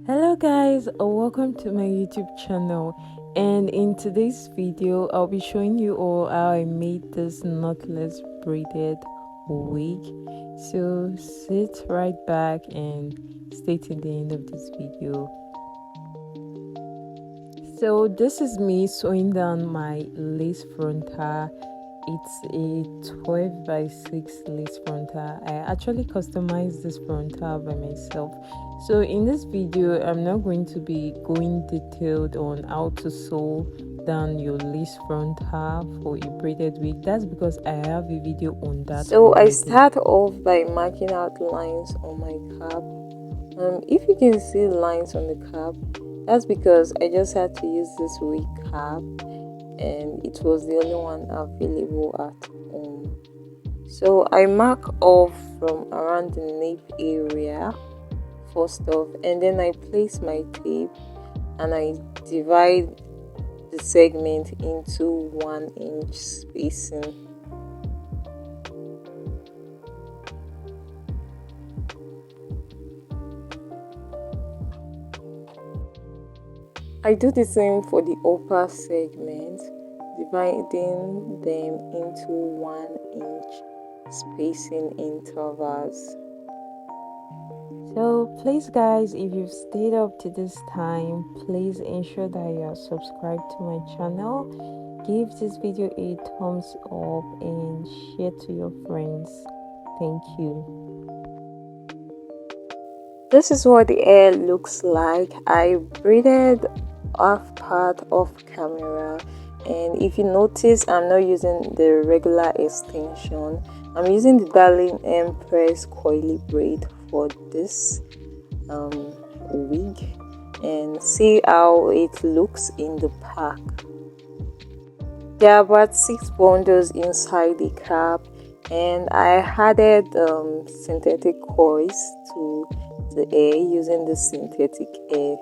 Hello guys, welcome to my YouTube channel, and in today's video I'll be showing you all how I made this knotless braided wig. So sit right back and stay till the end of this video. So this is me sewing down my lace frontal. It's a 12 by 6 lace frontal. I actually customized this frontal by myself. So in this video I'm not going to be going detailed on how to sew down your lace frontal for a braided wig. That's because I have a video on that. So I start off by marking out lines on my cap. If you can see lines on the cap, that's because I just had to use this wig cap and it was the only one available at home. So I mark off from around the nape area first off, and then I place my tape and I divide the segment into 1 inch spacing. I do the same for the upper segment, dividing them into 1 inch spacing intervals. So please guys, if you've stayed up to this time, please ensure that you are subscribed to my channel. Give this video a thumbs up and share to your friends. Thank you. This is what the hair looks like. I braided half part off camera, and if you notice, I'm not using the regular extension. I'm using the Darling Empress coily braid for this wig, and see how it looks in the pack. There are about 6 bundles inside the cap, and I added synthetic coils to the hair using the synthetic hair.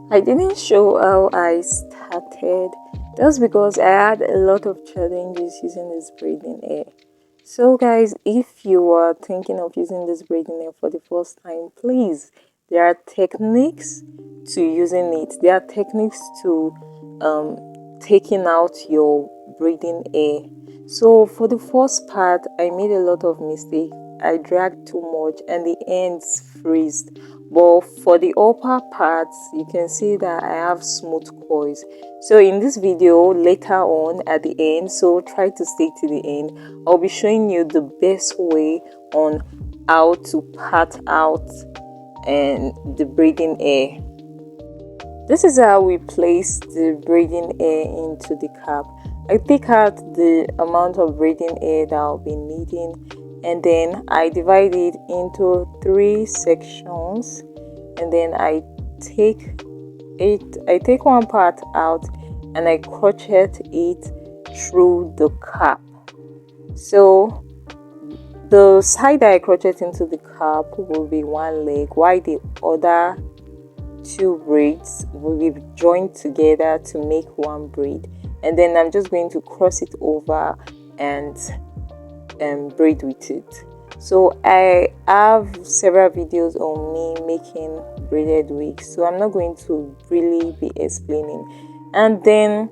I didn't show how I started. That's because I had a lot of challenges using this braiding hair. So guys, if you are thinking of using this braiding hair for the first time, please, there are techniques to using it. There are techniques to taking out your braiding hair. So for the first part, I made a lot of mistakes. I dragged too much and the ends freezed. But for the upper parts, you can see that I have smooth coils. So in this video later on at the end, so try to stay to the end, I'll be showing you the best way on how to part out and the braiding hair. This is how we place the braiding hair into the cap. I take out the amount of braiding hair that I'll be needing, and then I divide it into 3 sections, and then I take one part out and I crochet it through the cap. So the side that I crochet into the cap will be one leg, while the other 2 braids will be joined together to make one braid, and then I'm just going to cross it over and braid with it. So I have several videos on me making braided wigs, so I'm not going to really be explaining. And then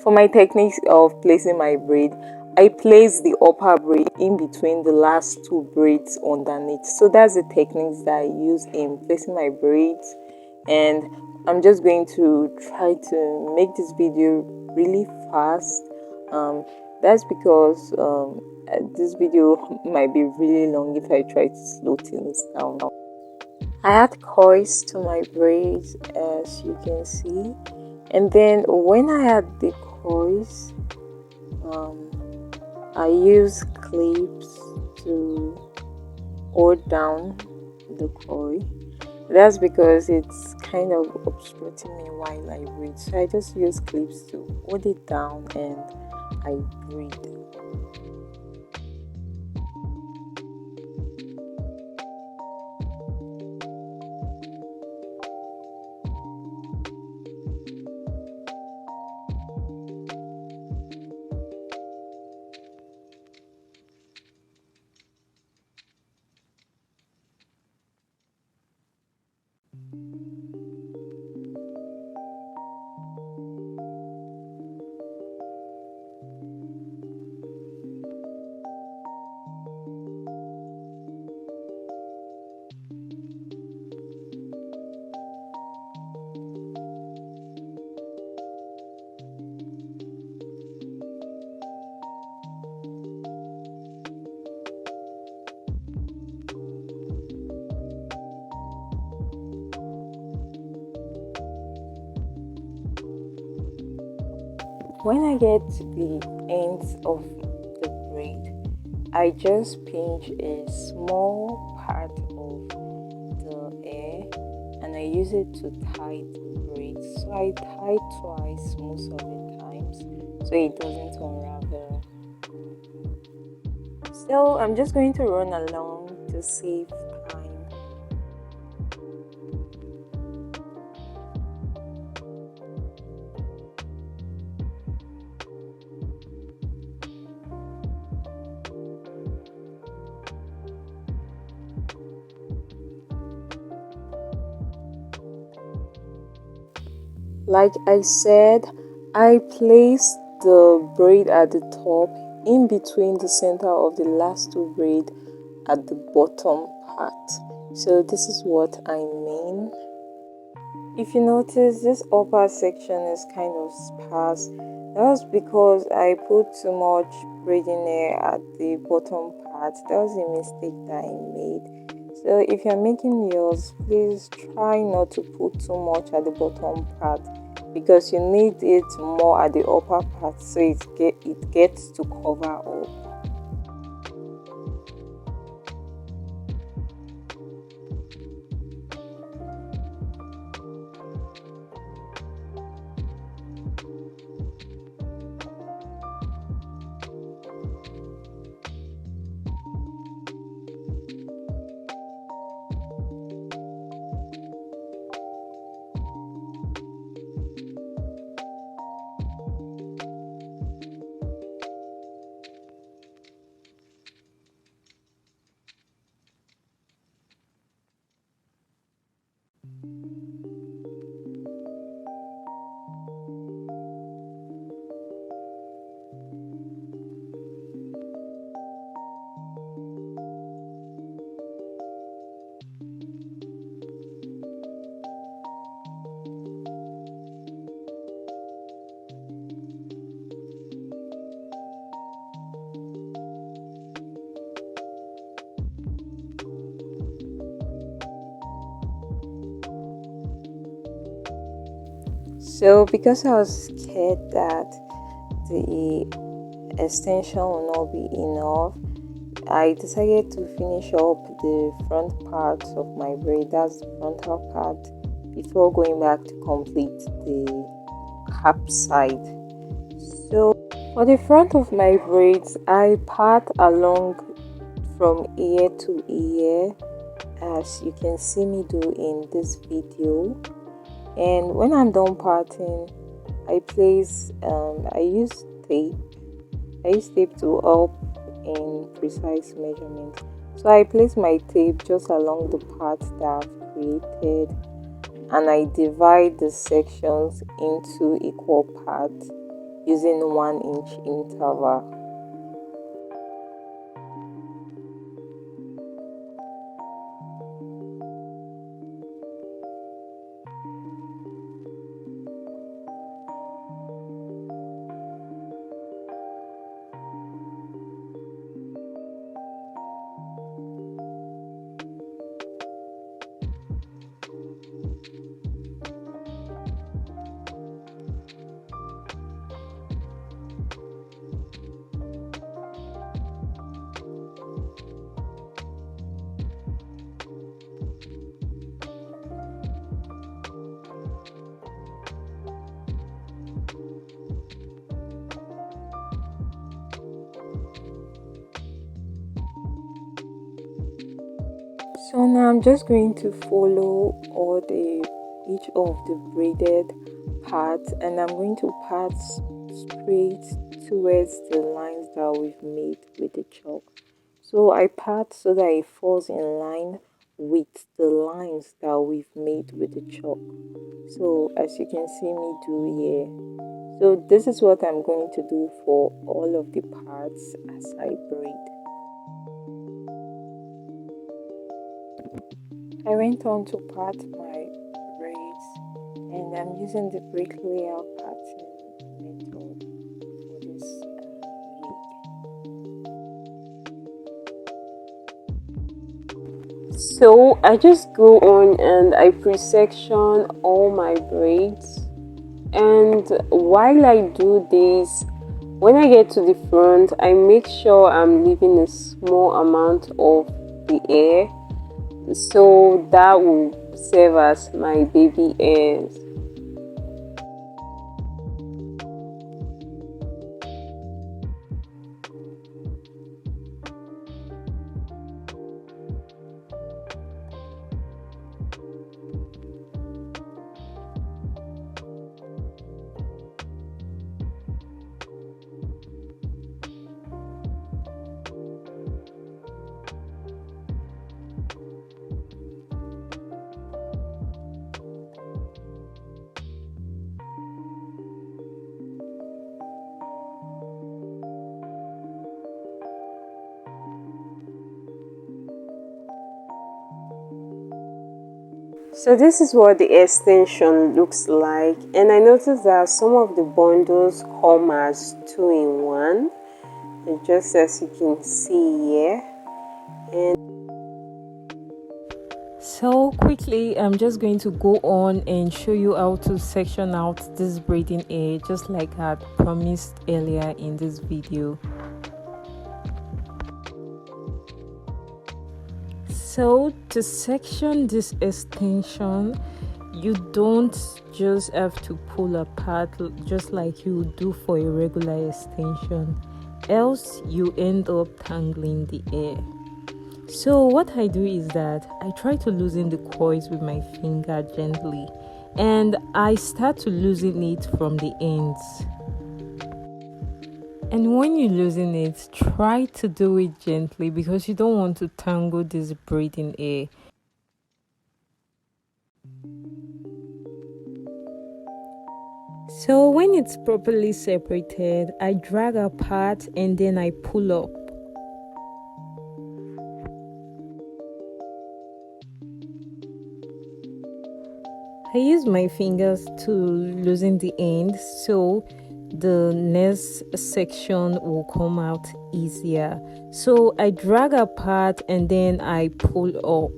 for my techniques of placing my braid, I place the upper braid in between the last 2 braids underneath. So that's the techniques that I use in placing my braids, and I'm just going to try to make this video really fast. That's because this video might be really long if I try to slow things down. I add coils to my braids, as you can see, and then when I add the coils, I use clips to hold down the coil. That's because it's kind of obstructing me while I braid, so I just use clips to hold it down and I braid. When I get to the ends of the braid, I just pinch a small part of the hair and I use it to tie the braids. So I tie twice most of the times so it doesn't unravel. So I'm just going to run along to save time. Like I said, I place the braid at the top in between the center of the last two braid at the bottom part. So this is what I mean. If you notice, this upper section is kind of sparse. That was because I put too much braiding hair at the bottom part. That was a mistake that I made. So if you're making yours, please try not to put too much at the bottom part because you need it more at the upper part so it gets to cover up. So because I was scared that the extension will not be enough, I decided to finish up the front part of my braid, that's the frontal part, before going back to complete the cap side. So for the front of my braids, I part along from ear to ear as you can see me do in this video. And when I'm done parting, I use tape. I use tape to help in precise measurement. So I place my tape just along the parts that I've created and I divide the sections into equal parts using 1 inch interval. So now I'm just going to follow each of the braided parts and I'm going to part straight towards the lines that we've made with the chalk. So I part so that it falls in line with the lines that we've made with the chalk. So as you can see me do here. So this is what I'm going to do for all of the parts as I braid. I went on to part my braids and I'm using the bricklayer pattern method for this wig. So I just go on and I pre-section all my braids And while I do this, when I get to the front, I make sure I'm leaving a small amount of the hair, so that will serve as my baby hairs. So this is what the extension looks like, and I noticed that some of the bundles come as 2-in-1, just as you can see here. And so quickly, I'm just going to go on and show you how to section out this braiding hair, just like I promised earlier in this video. So to section this extension, you don't just have to pull apart just like you would do for a regular extension, else you end up tangling the hair. So what I do is that I try to loosen the coils with my finger gently, and I start to loosen it from the ends. And when you loosen it, try to do it gently because you don't want to tangle this braiding hair. So when it's properly separated, I drag apart and then I pull up. I use my fingers to loosen the end so the next section will come out easier. So I drag apart and then I pull up.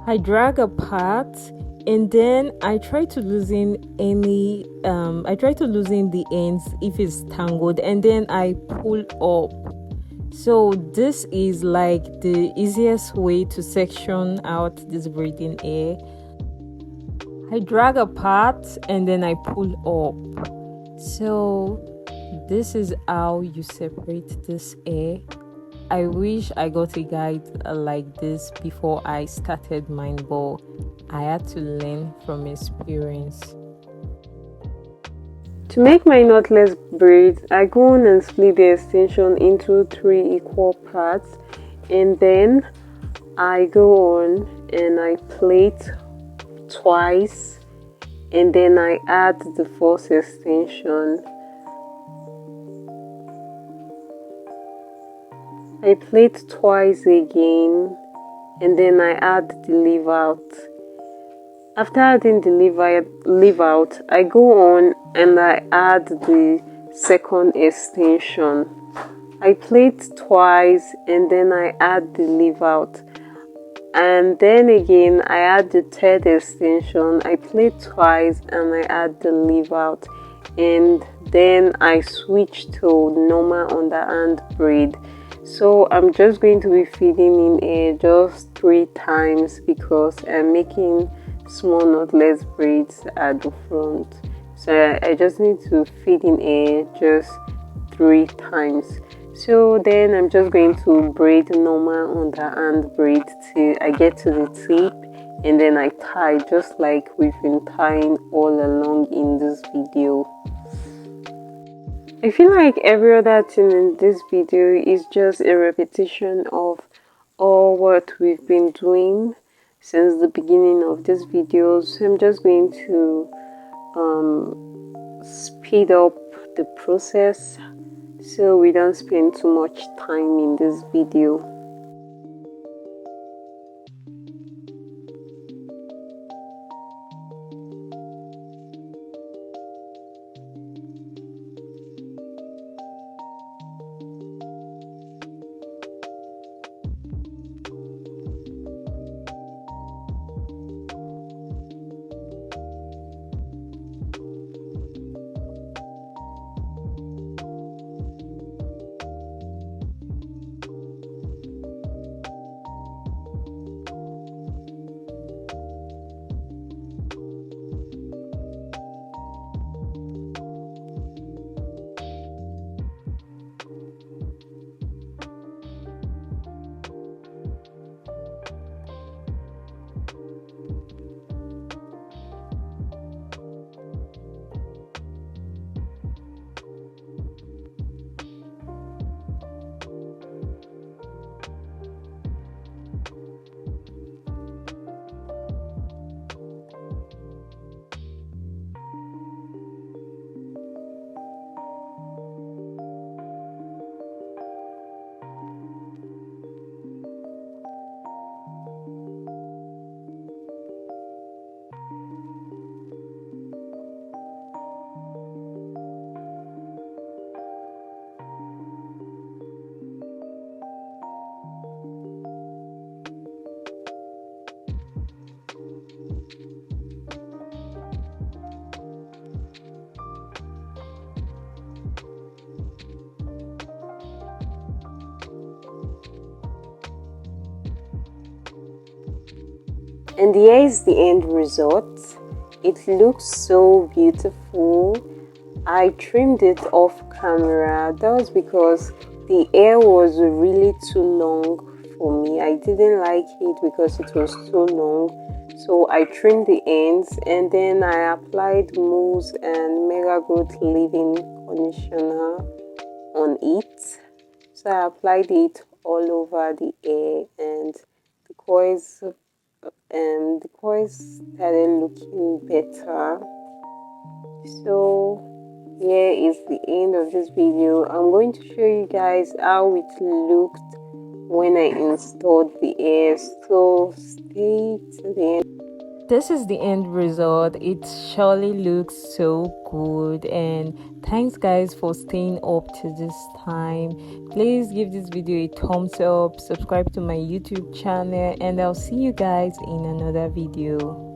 I drag apart and then I try to loosen the ends if it's tangled, and then I pull up. So this is like the easiest way to section out this braiding hair. I drag apart and then I pull up. So this is how you separate this hair. I wish I got a guide like this before I started mine, but I had to learn from experience. to make my knotless braids, I go on and split the extension into 3 equal parts, and then I go on and I plait twice, and then I add the first extension. I plait twice again, and then I add the leave out. After adding the leave out, I go on and I add the second extension. I plait twice and then I add the leave out. And then again, I add the third extension. I plait twice and I add the leave out. And then I switch to normal underhand braid. So I'm just going to be feeding in air just 3 times because I'm making small knotless braids at the front. So I just need to feed in air just 3 times. So then I'm just going to braid normal underhand braid till I get to the tip, and then I tie just like we've been tying all along in this video. I feel like every other thing in this video is just a repetition of all what we've been doing since the beginning of this video. So I'm just going to speed up the process so we don't spend too much time in this video. And here is the end result. It looks so beautiful. I trimmed it off camera. That was because the hair was really too long for me. I didn't like it because it was so long. So I trimmed the ends and then I applied mousse and Mega Growth Leave-In conditioner on it. So I applied it all over the hair and the coils started looking better. So here is the end of this video. I'm going to show you guys how it looked when I installed the hair, so stay to the end. This is the end result. It surely looks so good, and thanks guys for staying up to this time. Please give this video a thumbs up, subscribe to my YouTube channel, and I'll see you guys in another video.